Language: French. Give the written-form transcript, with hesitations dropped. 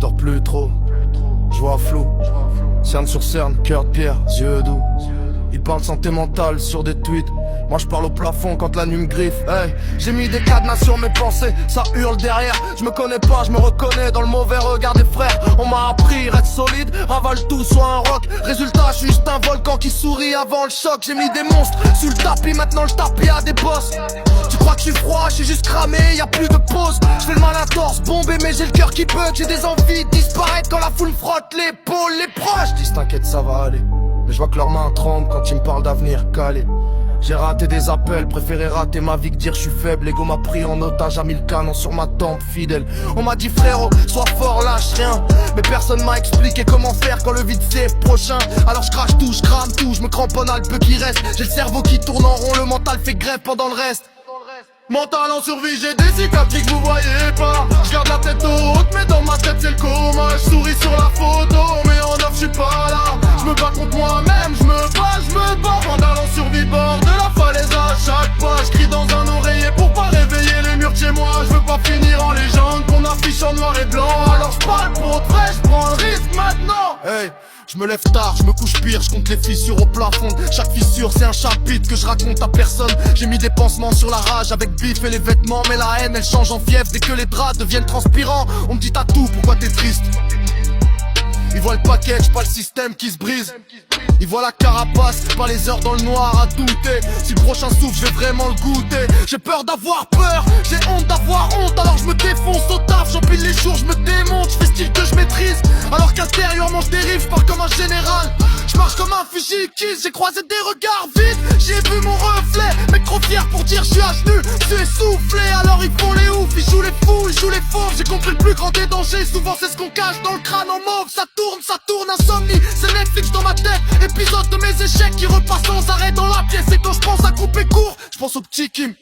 dors plus trop, je vois flou. Cerne sur cerne, cœur de pierre, yeux doux. Ils parlent santé mentale sur des tweets. Moi je parle au plafond quand la nuit me griffe. Hey, j'ai mis des cadenas sur mes pensées, ça hurle derrière. Je me connais pas, je me reconnais dans le mauvais regard des frères. On m'a appris, reste solide, ravale tout, soit un rock. Résultat, je suis juste un volcan qui sourit avant le choc. J'ai mis des monstres sur le tapis, maintenant le tapis a des boss. Tu crois que je suis froid, je suis juste cramé, y a plus de pause. Je fais le mal à torse, bombé mais j'ai le cœur qui bug. J'ai des envies de disparaître quand la foule frotte l'épaule, les proches. Dis t'inquiète ça va aller, mais je vois que leurs mains tremblent quand ils me parlent d'avenir calé. J'ai raté des appels, préféré rater ma vie que dire je suis faible. L'ego m'a pris en otage, a mis le canon sur ma tempe fidèle. On m'a dit frérot, sois fort, lâche rien. Mais personne m'a expliqué comment faire quand le vide c'est prochain. Alors je crache tout, je crame tout, je me cramponne à le peu qui reste. J'ai le cerveau qui tourne en rond, le mental fait grève pendant le reste. Mental en survie, j'ai des cicatrices que vous voyez pas. Je garde la tête haute, mais dans ma tête c'est le coma. Je souris sur la photo, mais en off je suis pas là. Je me bats contre moi-même, je me bats. Mental en survie, bord de la falaise à chaque pas. Je crie dans un oreiller pour pas réveiller les murs de chez moi. Je veux pas finir en légende, qu'on affiche en noir et blanc. Alors je parle pour de vrai, je prends le risque maintenant. Hey, je me lève tard, je me couche pire, je compte les fissures au plafond. Chaque fissure c'est un chapitre que je raconte à personne. J'ai mis des pansements sur la rage avec bif et les vêtements. Mais la haine elle change en fièvre dès que les draps deviennent transpirants. On me dit t'as tout, pourquoi t'es triste? Ils voient le package, pas le système qui se brise. Ils voient la carapace, pas les heures dans le noir à douter. Si le prochain souffle, je vais vraiment le goûter. J'ai peur d'avoir peur, j'ai honte d'avoir honte. Alors je me défonce au taf, j'empile les jours, je me démonte. Je fais style que je maîtrise, alors qu'intérieurement je dérive, je pars comme un général. Je marche comme un fusil-kiss, j'ai croisé des regards vides. J'ai vu mon reflet, mec trop fier pour dire je suis à genoux. Je suis essoufflé, alors ils font les ouf. Ils jouent les fous, ils jouent les fauves. J'ai compris le plus grand des dangers, souvent c'est ce qu'on cache dans le crâne en mauve. Ça tourne, insomnie, c'est Netflix dans ma tête. Épisode de mes échecs qui repassent sans arrêt dans la pièce. Et quand je pense à couper court, je pense au petit Kim.